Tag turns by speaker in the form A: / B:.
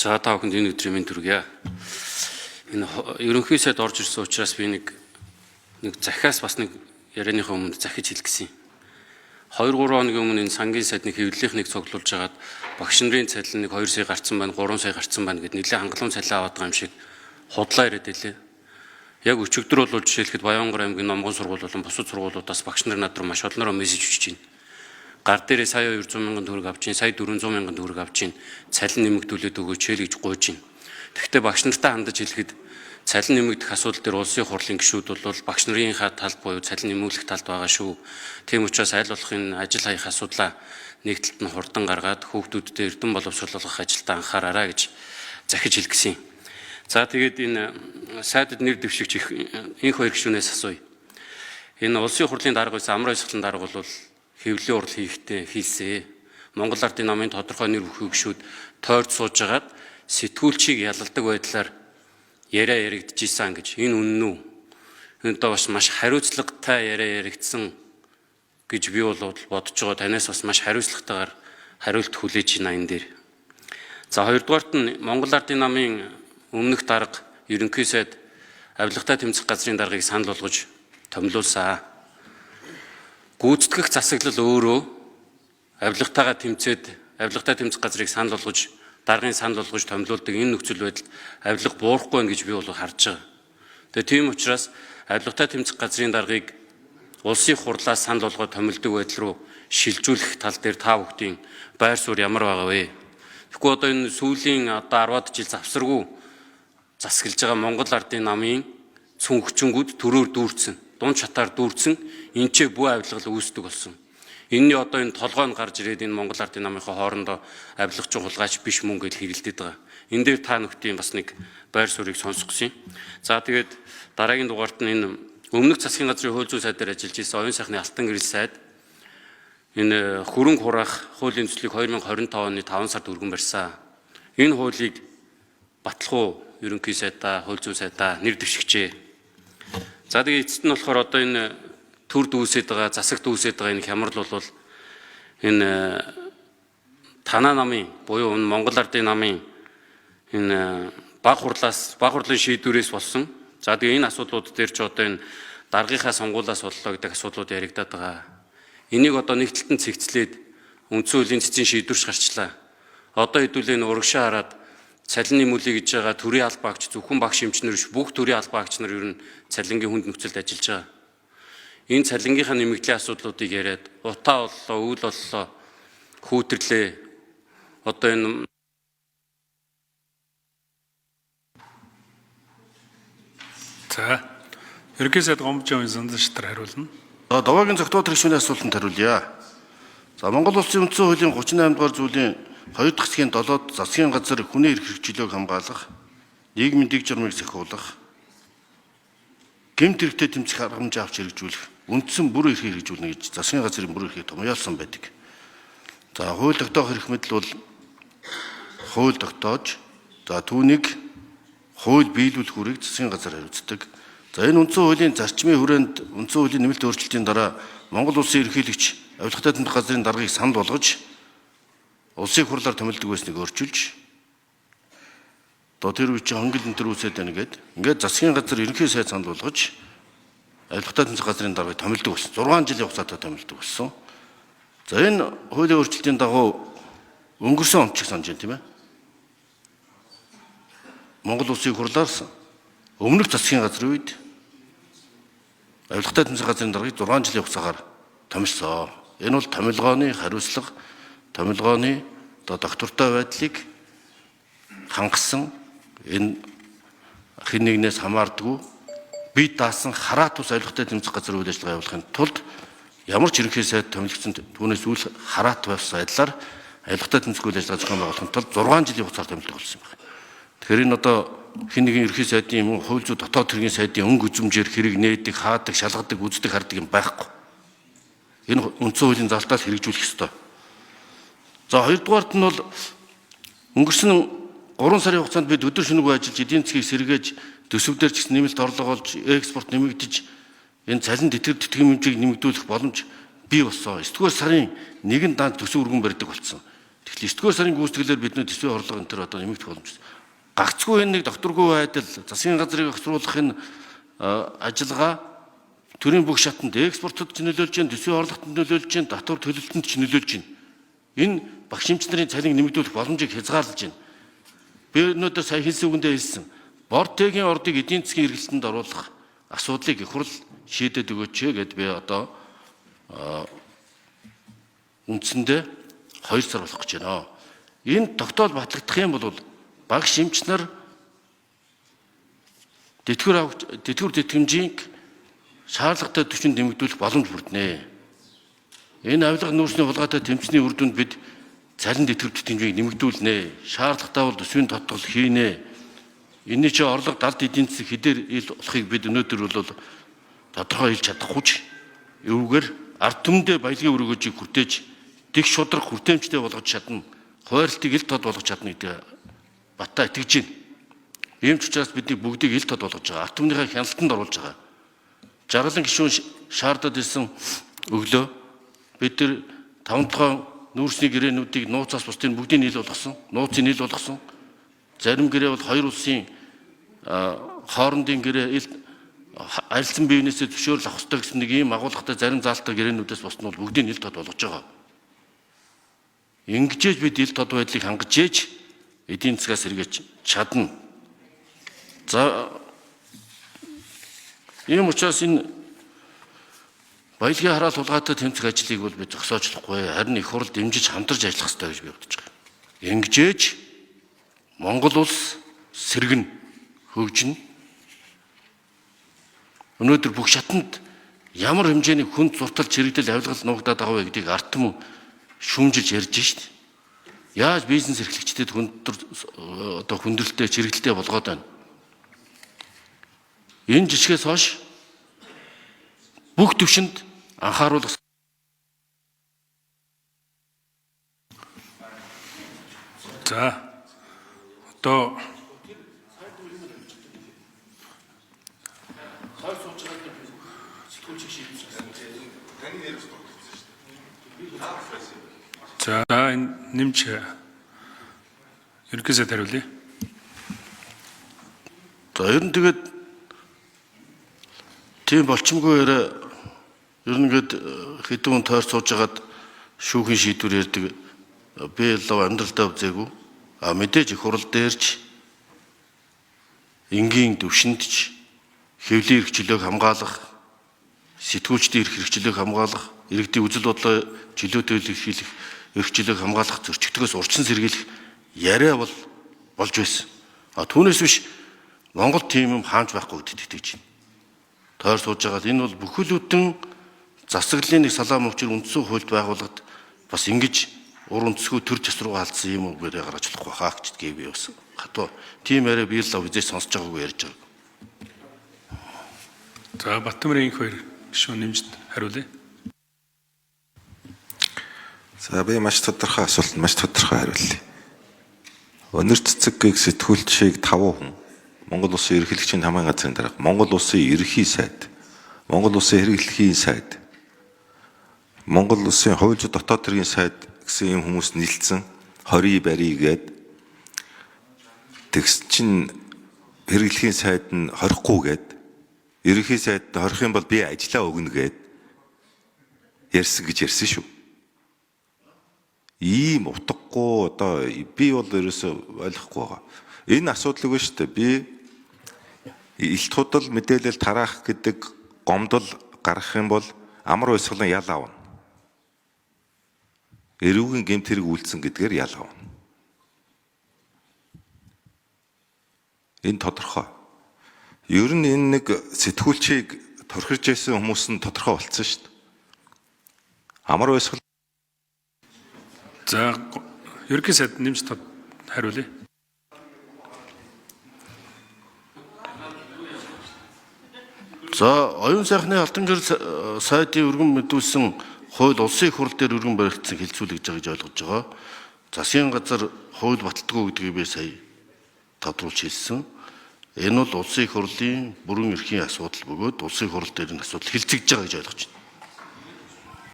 A: За та бүхэнд энэ өдрийн мэнд хүргье. Энэ ерөнхий сайд орж ирсэн учраас би нэг захиас бас нэг ярианыхаа өмнө захиж хэлэх гэсэн. 2-3 хоногийн өмнө энэ сангийн сайдны хэвлэлийнхнийг цуглуулж хагаад багш нарын цалин нэг 2 сая гарцсан байна, 3 сая гарцсан байна гэд нэлээд хангалуун цалин аваад байгаа юм шиг худлаа яриад байлээ. Яг өчигдөр бол жишээлхэд Баянгар аймгийн номгон сургууль болон бусад сургуулиудаас багш нар над руу маш олнороо мессеж өгч байна. Гар дээрээ сая 200 мянган төгрөг авч чинь, сая 400 мянган төгрөг авч чинь, цалин нэмэгдүүлээд өгөөч гэж гуйж байна. Тэгэхдээ багш нартай хандаж хэлэхэд цалин нэмэгдэх асуудал дээр улсын хурлын гишүүд бол багш нарынхаа талд буюу цалин нэмүүлэх талд байгаа шүү. Тийм учраас аль болох энэ ажил хаях асуудлаа нэг талд нь хурдан гаргаад хүүхдүүдэд эрдэм боловсруулах ажилдаа анхаараарай гэж захиж хэлэх гэсэн. За тэгээд энэ сайдад нэр дэвшигч энх хоёр гишүүнээс асууя. Энэ улсын хурлын дарга байсан Амар Баясгалан дарга бол хэвлэлийн урал хийхдээ хийлсэ. Монгол Ардын намын тодорхой нэр бүхий гишүүд тойрд сууж агаад сэтгүүлчийг ялалдаг байдлаар яриа яригдчихсан гэж. Энэ үнэн үү? Энэ доо бас маш хариуцлагатай яриа яригдсан гэж би бол бодож байгаа. Танаас бас маш хариуцлагатайгаар хариулт хүлээж байна энэ дээр. За хоёрдугаарт нь Монгол Ардын намын өмнөх дарга ерөнхий сайд авилгатай тэмцэх газрын даргыг санал болгож томилуулсан. Гүйцэтгэх засаглал өөрөө авилгатайгаа тэмцээд авилгатай тэмцэх газрыг санал болгож даргын санал болгож томилуулдаг энэ нөхцөл байдалд авилга буурахгүй байна гэж би бол харж байгаа. Тэгээ тийм учраас авилгатай тэмцэх газрын даргыг улсын хурлаас санал болгоод томилдог байдал руу шилжүүлэх тал дээр та бүхдийн байр суурь ямар байгаа вэ? Тэгэхгүй одоо энэ сүүлийн 10-аад жил завсаргүй засаглаж байгаа Монгол Ардын намын цүн хүчингүүд төрөөр дүүрсэн, дунд шатаар дүүрсэн, энэчээ бүх авилгал үүсдэг болсон. Энэний одоо энэ толгой нь гарч ирээд энэ Монгол Ардын намынхаа хоорондоо авилгах чухалгаач биш мөн гэж хэрэлдээд байгаа. Энэ дээр та нүхдийн бас нэг байр суурийг сонсох гэсэн. За тэгээд дараагийн дугаарт нь энэ өмнөх засгийн газрын хууль зүйн сайдаар ажиллаж ирсэн оюун сайхны Алтан гэрэл сайд энэ хөрөнгө хураах хуулийн төслийг 2025 оны 5 сард өргөн барьсан. Энэ хуулийг батлах уу ерөнхий сайдаа, хууль зүйн сайдаа нэр дэвшигчээ. За тэгээд эцэст нь болохоор одоо энэ төр дүүсээд байгаа, засаг дүүсээд байгаа энэ хямрал бол энэ танаа намын буюу Монгол Ардын намын энэ баг хурлын шийдвэрээс болсон. За тэгээд энэ асуудлууд дээр ч одоо энэ даргынхаа сонгуулиас боллоо гэдэг асуудлууд яригадаад байгаа. Энийг одоо нэг талтан цэгцлээд үндсэн хуулийн цэцэн шийдвэрч гарчлаа. Одоо хэдүүлээ энэ урагшаа хараад цалин нэмүүлээ гэж байгаа төрийн аль багч зөвхөн багш эмчнэр биш бүх төрийн аль багч нар ер нь цалингийн хүнд нөхцөлд ажиллаж байгаа. Энэ цалингийнхаа нэмэгдлийн асуудлуудыг яриад утаа боллоо, үйл боллоо, хүүтэрлээ. Одоо энэ
B: За ерөнхий сайд Гомжийн Зандан шатар хариулна.
C: Довоогийн зөвхөн хэрэгшүүний асуултанд хариулъя. За Монгол Улсын үндсэн хуулийн 38 дугаар зүйлийн 2 дахь хэсгийн 7-д засгийн газар хүний эрх хэрэгжлөөг хамгаалах, нийгмийн дэг журмыг сахиулах, гэмт хэрэгтэд тэмцэх арга хэмжээ авч хэрэгжүүлэх, үндсэн бүр эрхийг хэрэгжүүлнэ гэж засгийн газрын бүр эрхийг томьёолсон байдаг. За хууль тогтоох эрх мэдэл бол хууль тогтоож, за түүнийг хууль биелүүлэх үрийг засгийн газар хариуцдаг. За энэ үндсэн хуулийн зарчмын хүрээнд үндсэн хуулийн нэмэлт өөрчлөлтийн дараа Монгол Улсын ерөнхийлөгч авилгатай тэмцэх газрын даргыг санал болгож улсын хурлаар томилдог байсныг өөрчилж одоо тэр үе чинь хонгил энэ төр үсээд байна ингээд засгийн газар ерөнхий сайд санал болгож авилгатай тэмцэх газрын даргыг томилдог болсон. 6 жилийн хугацаатай томилдог болсон. За энэ хуулийн өөрчлөлтийн дагуу өнгөрсөн он ч их санаж байна тийм ээ. Монгол Улсын хурлаас өмнөх засгийн газрын үед авилгатай тэмцэх газрын даргыг 6 жилийн хугацаагаар томилсон. Энэ бол томилгооны хариуцлага, томилгооны доктортой байдлыг хангасан энэ хэн нэгнээс хамаардаггүй бие даасан хараат ус авилгатай тэмцэх газар үйл ажиллагаа явуулахын тулд ямар ч ерөнхий сайд томилгдсон түүнээс үл хараат байсан байдлаар авилгатай тэмцэх үйл ажиллагаа зохион байгуулахын тулд 6 жилийн хугацаар томилдог болсон юм байна. Тэгэхээр энэ одоо хэн нэгэн ерөнхий сайдын юм хууль зүйн дотоод хэргийн сайдын өнгө үзмжээр хэрэг нээдэг, хаадаг, шалгадаг, үздэг, хардаг юм байхгүй. Энэ үндсэн хуулийн залтаас хэрэгжүүлэх ёстой. За хоёрдугаарт нь бол өнгөрсөн 3 сарын хугацаанд бид өдөр шөнөгүй ажиллаж эдийн засгийг сэргээж төсөвдөр ч гэсэн нэмэлт орлого олж экспорт нэмэгдэж энэ цалин тэтгэм хэмжээг нэмэгдүүлэх боломж бий болсон. 9-р сарын 1-нд даанч төсөв өргөн барьдаг болсон. Тэгэхээр 9 дугаар сарын гүйцэтгэлээр бид нөө төсвийн орлого энэ төр одоо нэмэгдэх боломжтой. Гагцгүй энэ нэг докторгүй байдал, засгийн газрыг огцруулах энэ ажиллагаа төрийн бүх шатанд экспортод ч нөлөөлж байна, төсвийн орлогот нөлөөлж байна, татвар төлөлтөнд ч нөлөөлж байна. Энэ багш эмчнэрийн цалин нэмэгдүүлэх боломжийг хязгаарлаж байна. Би өнөөдөр сая хэлсэн үгэндээ хэлсэн. Бортегийн ордыг эдийн засгийн эргэлтэнд оруулах асуудлыг их хурл шийдээд өгөөч гэд би одоо үндсэндээ 2 сар болох гэж байна. Энэ тогтоол батлагдах юм бол багш эмч нар тэтгэвэр тэтгэмжийг шаардлагатай түвшинд нэмэгдүүлэх боломж бүрднэ. Энэ авилга нүүрсний хулгайтай тэмцэний үр дүнд бид цалин тэтгэвэр тэтгэмжийг нэмэгдүүлнэ. Шаардлагатай бол төсвийн тодтол хийнэ. Энэний чи орлого далд эдийн засаг хэдээр ил болохыг бид өнөөдөр бол тодорхой хэлж чадахгүй ч эвгээр ард түмэндээ баялагын өргөөжийг хүртээж дэг шудраг хүртээмжтэй болгож чадна. Хойролтыг ил тод болгож чадна гэдэг баттай итгэж байна. Ийм ч учраас бидний бүгдийг ил тод болгож байгаа. Ард түмнийхээ хяналтанд оруулж байгаа. Жаргалан гишүүн шаардаад ирсэн өглөө бид нар 5 толгойн нүүрсний гэрээнүүдийг нууцаас бусдыг бүгдийг нийл болгосон. Нууцыг нийл болгосон. Зарим гэрээ бол 2 улсын хоорондын гэрээ арилсан биенээсээ зөвшөөрөл авах хэрэгтэй гэсэн нэг ийм агуулгатай зарим заалттай гэрээнүүдээс босд нь бол бүгдийг ил тод болгож байгаа. Ингэжээж бид ил тод байдлыг хангаж ээж эдийн засгаас эргэж чадна. За ийм учраас энэ баялагын хараал хулгайтай тэмцэх ажлыг бол бид зогсоочлохгүй, харин их хурл дэмжиж хамтарч ажиллах хэрэгтэй гэж би бодож байгаа. Ингэжээж Монгол улс сэргэн хөгжинэ. Өнөөдөр бүх шатанд ямар хэмжээний хүнд зуртал чирэгдэл авилгал нуугдаад байгаа вэ гэдгийг ард түмэн шүүмжилж ярьж шít. Яаж бизнес эрхлэгчдэд хүндрэлтэй чирэгдэлтэй болгоод байна. Энэ жишгээс хойш бүх түвшинд анхааруулах.
B: За одоо за энэ нэмж ерөнхий сайд хариулъя.
C: За ер нь тэгээд тийм болчмгүй яриа ер нь гээд хэдэн хүн тойр сууж агаад шүүхийн шийдвэр ярьдаг. Би лав амьдралдаа үзээгүй. Мэдээж их хурал дээрч энгийн төвшөндч хэвлийн эрхчлөөг хамгаалах, сэтгүүлчдийн эрх хэрэгчлөөг хамгаалах, иргэдийн үзэл бодлоо чөлөөтэй илэрхийлэх эрхчлөөг хамгаалах зөрчигдгөөс урьдчилан сэргийлэх яриа бол болж байсан. Түүнээс биш Монгол тийм юм хаанч байхгүй гэдэгт итгэж байна. Тойр сууж байгаа энэ бол бүхэлдэн засаглалын нэг салаам өвчөр үндсэн хуульд байгууллагад бас ингэж ур үндэсгүй төр засруу алдсан юм уу гэдэг гаргаж болохгүй хаа гэж би бас хатуу тийм яриа би л үзэж сонсож байгаагүй ярьж байгаа.
B: За Батбаяр инх 2 гишүүн нэмж хариулъя.
D: За би маш тодорхой асуултанд маш тодорхой хариулъя. Өнөр цэцэг сэтгүүлчийг 5 хүн Монгол Улсын ерөнхийлөгчийн хамгаалалтын газрын дарга, Монгол Улсын ерөнхий сайд, Монгол Улсын хэрэглэхийн сайд, Монгол Улсын хууль дотоод хэргийн сайд гэсэн юм хүмүүс нийлцсэн 20 барий гээд тэгс чин хэрэглэхийн сайд нь 20хгүй гээд ерөнхий сайд 20 юм бол би ажиллаа өгнө гээд ярьсан гэж ярьсан шүү. Ийм утгагүй одоо би бол ерөөсөө ойлгохгүй байгаа. Энэ асуудал үгүй шүү дээ. Би илт худал мэдээлэл тараах гэдэг гомдол гаргах юм бол амар уйсгалан ял аавна. Эрүүгийн гэмт хэрэг үйлдсэн гэдгээр ял аавна. Энэ тодорхой. Ер нь энэ нэг сэтгүүлчийг торхирж байсан хүмүүс нь тодорхой болцсон шүү дээ. Амар уйсгал.
B: За ерөнхий сайд нэмж хариулъя.
C: За оюун сайхны алтан гэрэл сайдын өргөн мэдүүлсэн хууль улсын их хурл дээр өргөн баригдсан хэлцүүлэгж байгаа гэж ойлгож байгаа. Засгийн газар хууль баталдаггүй гэдгийг би сая тодруулж хэлсэн. Энэ бол улсын их хурлын бүрэн эрхийн асуудал бөгөөд улсын их хурл дээр энэ асуудал хэлцэгдэж байгаа гэж ойлгож байна.